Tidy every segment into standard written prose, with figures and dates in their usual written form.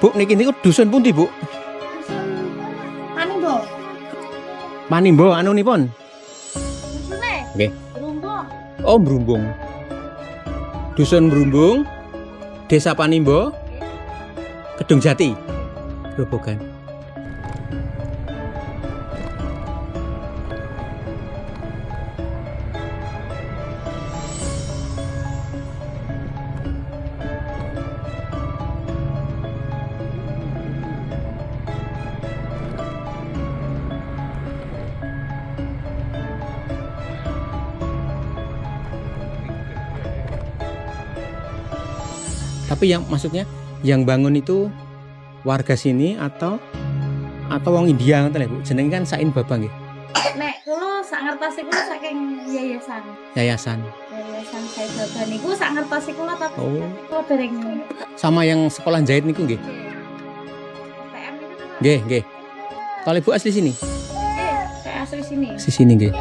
Bu, niki niku dusun pundi, Bu? Dusun Panimbo. Panimbo anunipun. Dusune? Nggih. Rumbung. Oh, Brumbung. Dusun Brumbung, Desa Panimbo, Kedung Jati, Grobogan. Tapi yang maksudnya yang bangun itu warga sini atau wong India ngoten lho, Bu. Jenenge kan Sain Baba nggih. Nek kula sak ngertos iku saking yayasan. Yayasan. Yayasan Sain Baba niku sak ngertos iku kula tapi Oh, kula dereng sama yang sekolah jahit niku nggih. PM itu kan. Nggih, nggih. Kalau Ibu asli sini? Saya asli sini. Asli sini nggih.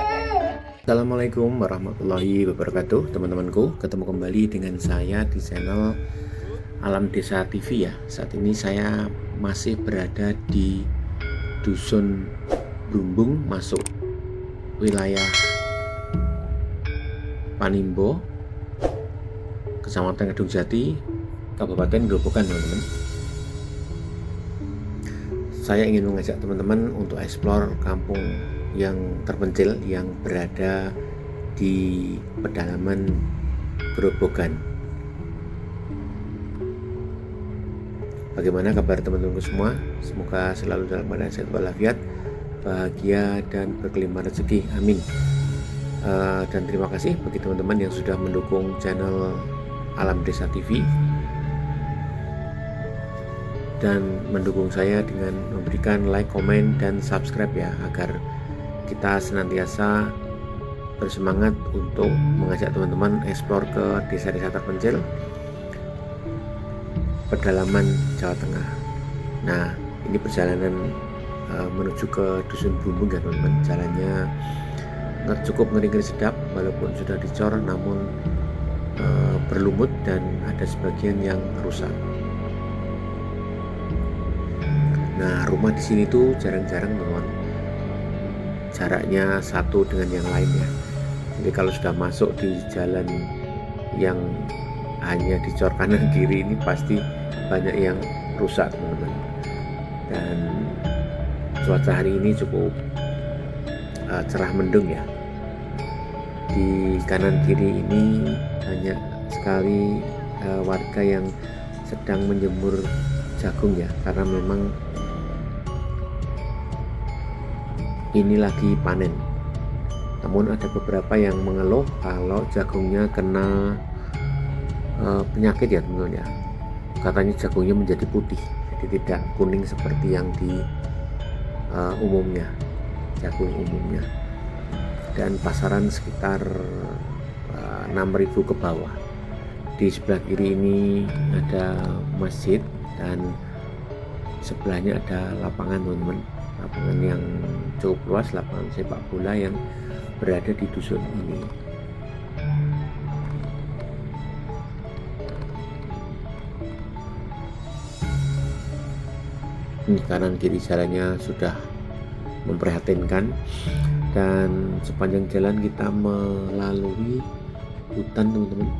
Assalamualaikum warahmatullahi wabarakatuh, teman-temanku. Ketemu kembali dengan saya di channel Alam Desa TV ya. Saat ini saya masih berada di Dusun Brumbung, masuk wilayah Panimbo, Kecamatan Kedung Jati, Kabupaten Grobogan, teman-teman. Saya ingin mengajak teman-teman untuk eksplor kampung yang terpencil yang berada di pedalaman Grobogan. Bagaimana kabar teman-temanku semua? Semoga selalu dalam keadaan sehat walafiat, bahagia dan berkelimpahan rezeki. Amin. Dan terima kasih bagi teman-teman yang sudah mendukung channel Alam Desa TV dan mendukung saya dengan memberikan like, komen, dan subscribe ya, agar kita senantiasa bersemangat untuk mengajak teman-teman eksplor ke desa-desa terpencil pedalaman Jawa Tengah. Nah, ini perjalanan menuju ke Dusun Brumbung ya teman-teman. Jalannya cukup ngeri-ngeri sedap, walaupun sudah dicor namun berlumut dan ada sebagian yang rusak. Nah, rumah di sini tuh jarang-jarang teman-teman jaraknya satu dengan yang lainnya. Jadi kalau sudah masuk di jalan yang hanya dicor kanan kiri ini pasti banyak yang rusak teman-teman. Dan cuaca hari ini cukup cerah mendung ya. Di kanan kiri ini banyak sekali warga yang sedang menjemur jagung ya, karena memang ini lagi panen. Namun ada beberapa yang mengeluh kalau jagungnya kena penyakit ya teman-teman ya. Katanya jagungnya menjadi putih, jadi tidak kuning seperti yang di umumnya, jagung umumnya. Dan pasaran sekitar 6.000 ke bawah. Di sebelah kiri ini ada masjid dan sebelahnya ada lapangan teman-teman. Lapangan yang cukup luas, lapangan sepak bola yang berada di dusun ini. Ini kanan kiri jalannya sudah memprihatinkan, dan sepanjang jalan kita melalui hutan teman-teman,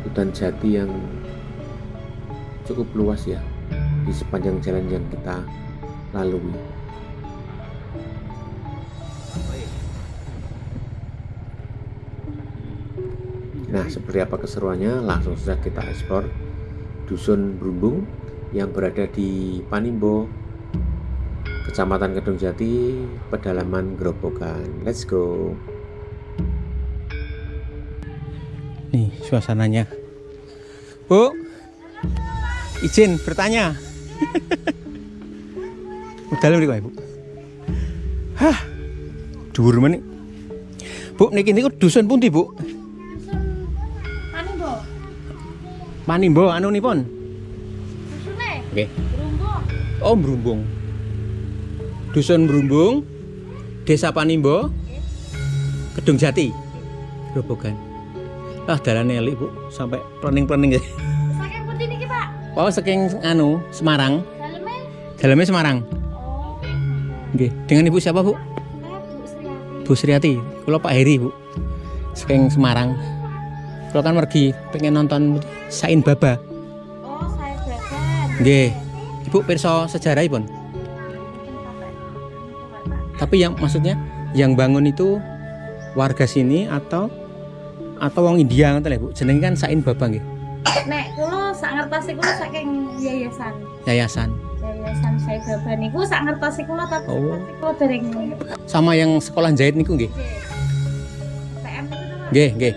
hutan jati yang cukup luas ya di sepanjang jalan yang kita lalui. Nah, seperti apa keseruannya, langsung saja kita eksplor Dusun Brumbung yang berada di Panimbo, Kecamatan Kedung Jati, pedalaman Grobogan. Let's go. Nih suasananya. Bu, izin bertanya. Dalam nih Bu. Hah, dhuwur meneh. Bu, niki niku dusun pundi, Bu? Dusun Panimbo. Panimbo anunipun. Dusune? Nggih. Rumbung. Oh, Brumbung. Dusun Brumbung, Desa Panimbo, Kedung Jati, Grobogan. Ah, dalane elik, Bu, sampai plening-plening ya. Saking pundi niki, Pak? Oh, saking anu Semarang. Dalamnya? Dalamnya Semarang. Oh. Nggih. Dengan Ibu siapa, Bu? Saya Bu Sriati. Bu Sriati. Kula Pak Heri, Bu. Saking Semarang. Kula kan pergi pengen nonton Sain Baba. Oh, saya Baban. Nggih. Ibu pirsa sejarahipun. Tapi yang maksudnya yang bangun itu warga sini atau wong India ngoten lho, Bu. Jenenge kan Sain Baba nggih. Nek kula sak ngertos kula saking yayasan. Yayasan. Yayasan saya Baba niku sak ngertos kula tapi Oh. kula dereng. Sama yang sekolah jahit niku nggih. PM itu tuh. Pak. Nggih, nggih.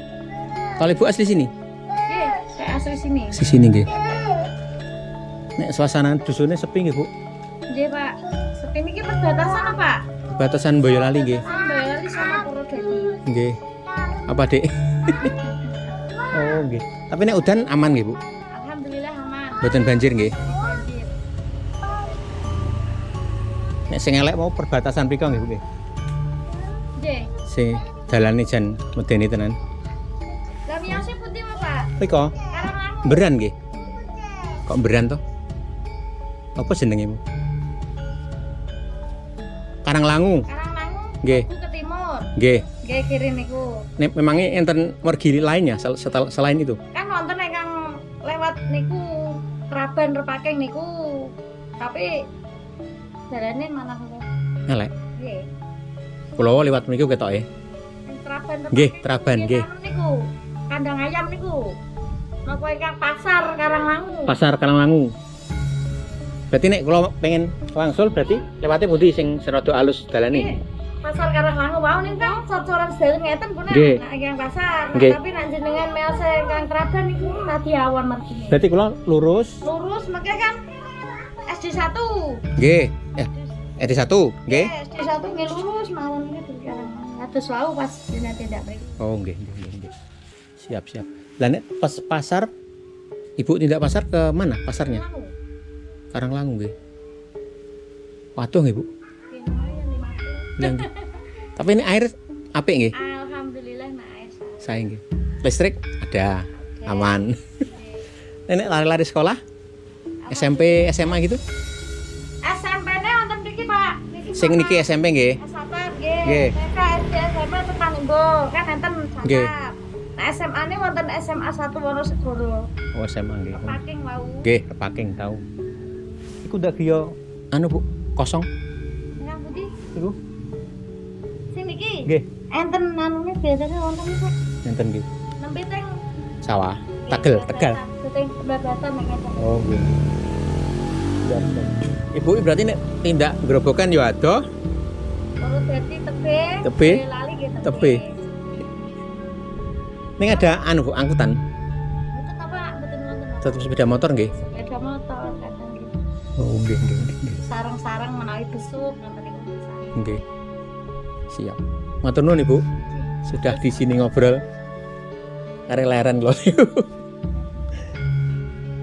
Kalau Ibu asli sini? Nggih, saya asli sini. Di sini nggih. Nek suasana dusunnya sepi nggih, Bu. Nggih, Pak. Sepi niki perbatasan apa, Pak? Batasan Boyolali nggih. Boyolali sama Purwodadi. Nggih. Apa, Dek? Oh, nggih. Tapi nek udan aman nggih, Bu. Alhamdulillah aman. Mboten banjir nggih. Banjir. Nek sing elek mau perbatasan mriko nggih, Bu nggih. Nggih. Sing dalane jan medeni tenan. Lah miyose putih Pak? Mriko Karanglangu. beran nggih. Kok beran toh? Apa jenenge, Bu? Karanglangu. Karanglangu. Nggih. Ku ke timur. Nggih. Nggih kiri niku. Nek memangnya enten mergi lainnya selain itu? Kan wonten ingkang lewat niku Traban Repaking niku. Tapi dalane mana kok? Elek. Nggih. Kula liwat mriku ketoke. Ning Traban Repaking. Nggih, Traban nggih. Anu niku. Kandang ayam niku. Napa ingkang pasar Karanglangu. Pasar Karanglangu. Berarti nek kula pengen wangsul berarti lewate pundi sing serada alus Nggih. dalane? Pasar Karanglangu wau ning kan cocoran sedherek ngeten pun Nggih. nek ingkang pasar. Nah, Nggih. tapi nek jenengan meose ingkang Traban niku radi awan margine. Berarti kula lurus. Lurus mengke kan SD1. Nggih. SD1, nggih. SD1 nggih lurus mawon iki dari Karanglangu. Atus wau pas dina tindak mriki. Oh, nggih, nggih. Siap, siap. Lah nek pas pasar Ibu tindak pasar ke mana pasarnya? Karanglangu nggih. Waduh nggih, Bu. Lah, nggih. Tapi ini air apik nggih. Alhamdulillah nek air Saya nggih. Listrik ada, aman. Nenek lari-lari sekolah? SMP, SMA gitu? SMP-ne wonten mriki, Pak. Sing niki SMP nggih. S1 Nggih. nggih. TK SD SMP tekan Imbo, kan enten Nggih. Santap. Nah, SMA-ne wonten SMA 1 Wonosegoro. Oh, SMA nggih. Paking wau. Nggih, kepaking tahu. Iku ndak griya anu, Bu, kosong. Nang pundi? Iku. Sing niki. Nggih, Enten anune biasanya wonten iku. nenten nggih. Nembe teng Sawah, Tegal, Tegal. Teng Babatan nek ngeten. Oh, nggih. Siap, siap. Ibu berarti nek tindak gerobokan ya ada. Purwodadi Tebe. Tebe. Lali nggih Tebe. Ning ada anu, Bu, angkutan. Mboten apa? Mboten wonten. Tetep sepeda motor nggih. Sepeda motor kadang nggih. Oh, nggih, nggih. Sarang-sarang menawi besuk ngoten niku. Nggih. Siap. Matur nuwun Ibu. Sudah di sini ngobrol. Arek leren lho.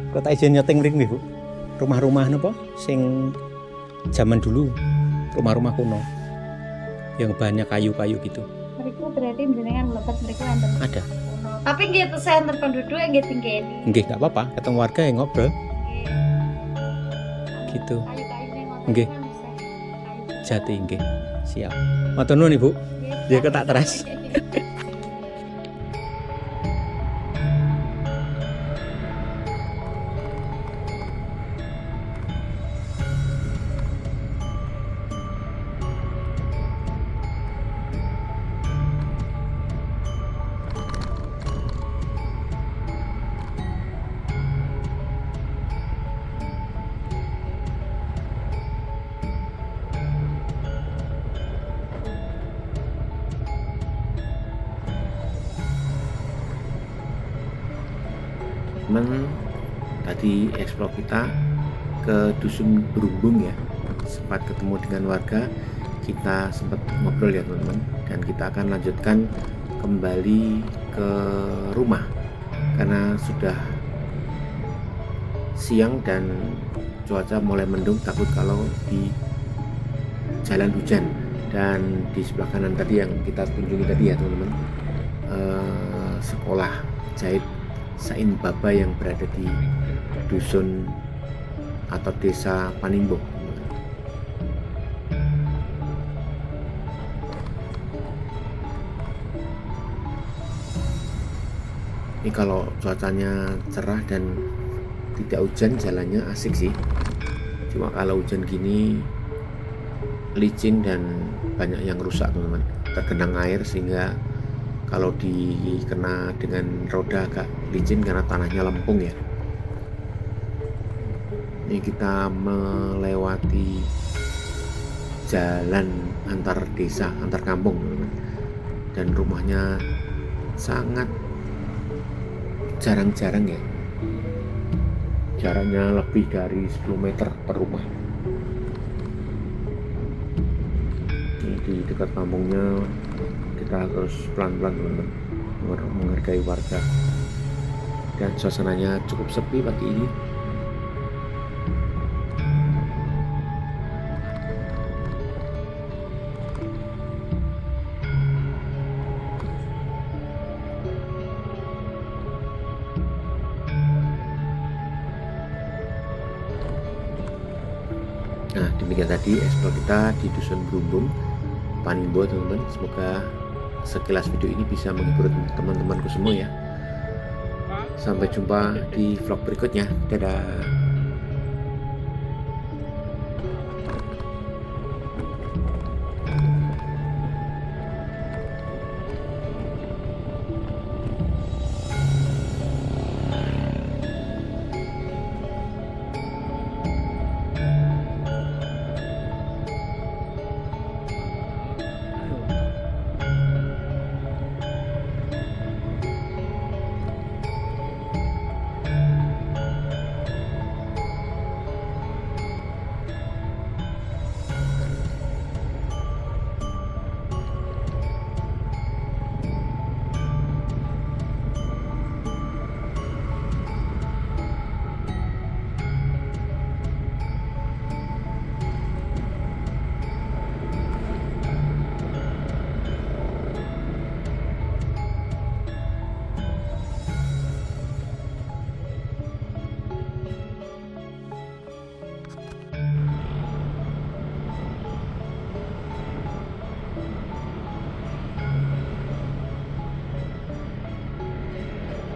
Kok tak izin nyeting mriki Bu. Rumah-rumah napa sing zaman dulu. Rumah-rumah kuno. Yang banyak kayu-kayu gitu. Mriku berarti jenengan mlebet mriku enten. Ada. Tapi nggih itu enten penduduk nggih tingkeni. Nggih, enggak apa-apa. Ketemu warga yang ngobrol gitu. Kayu-kayune ngoten. Nggih. kan bisa kayu. Jati nggih. Siap. Matur nuwun Ibu. Nggih. Dia ketak teras. Teman tadi eksplor kita ke dusun Berumbung ya, sempat ketemu dengan warga, kita sempat ngobrol ya teman-teman, dan kita akan lanjutkan kembali ke rumah karena sudah siang dan cuaca mulai mendung, takut kalau di jalan hujan. Dan di sebelah kanan tadi yang kita kunjungi tadi ya teman-teman, sekolah jahit Sain Baba yang berada di dusun atau desa Panimbo. Ini kalau cuacanya cerah dan tidak hujan, jalannya asik sih. Cuma kalau hujan gini licin dan banyak yang rusak teman-teman, tergenang air sehingga kalau dikena dengan roda agak licin karena tanahnya lempung ya. Ini kita melewati jalan antar desa, antar kampung teman-teman, dan rumahnya sangat jarang-jarang ya, jaraknya lebih dari 10 meter per rumah. Ini di dekat kampungnya kita harus pelan-pelan teman-teman, menghargai warga, dan suasananya cukup sepi pagi ini. Nah, demikian tadi eksplor kita di Dusun Brumbung, Panimbo teman-teman. Semoga sekilas video ini bisa menghibur teman-temanku semua ya. Sampai jumpa di vlog berikutnya. Dadah.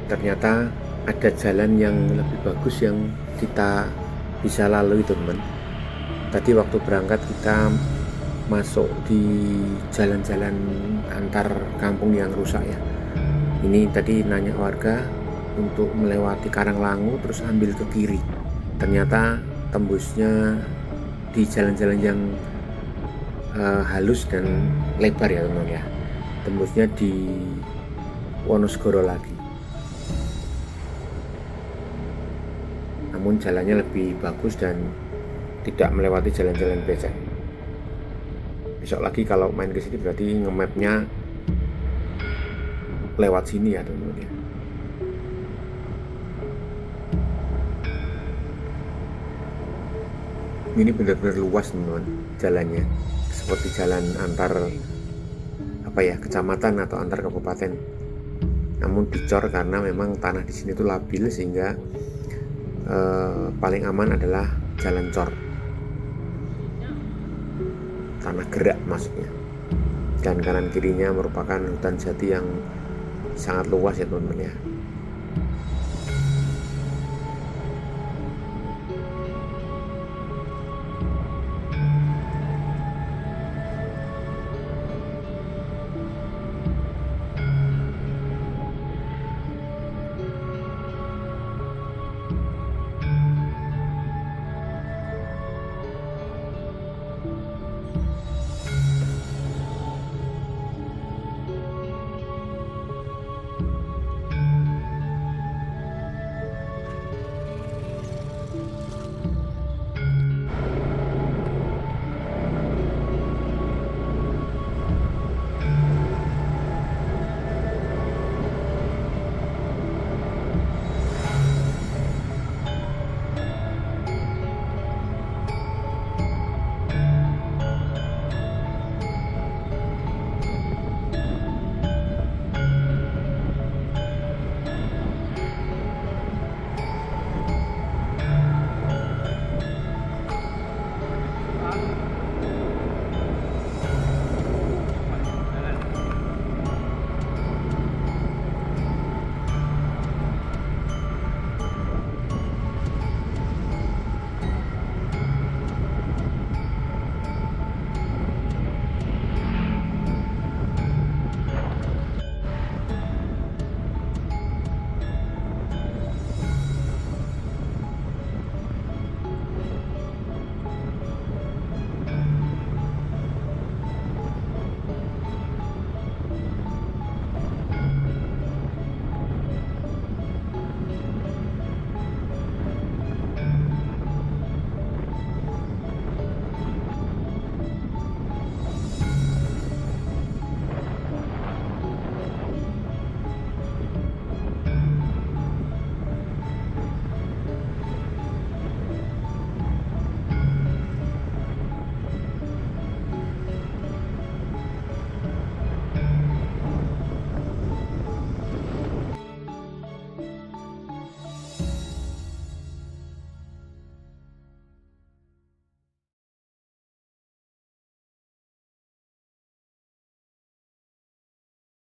Ternyata ada jalan yang lebih bagus yang kita bisa lalui teman. Tadi waktu berangkat kita masuk di jalan-jalan antar kampung yang rusak ya. Ini tadi nanya warga untuk melewati Karanglangu terus ambil ke kiri. Ternyata tembusnya di jalan-jalan yang halus dan lebar ya teman ya. Tembusnya di Wonosegoro lagi. Namun jalannya lebih bagus dan tidak melewati jalan-jalan becek. Besok lagi kalau main ke sini berarti nge-mapnya lewat sini ya teman-teman ya. Ini benar-benar luas teman-teman jalannya, seperti jalan antar kecamatan atau antar kabupaten. Namun dicor karena memang tanah di sini itu labil sehingga paling aman adalah jalan cor, tanah gerak maksudnya, dan kanan kirinya merupakan hutan jati yang sangat luas ya teman-teman ya.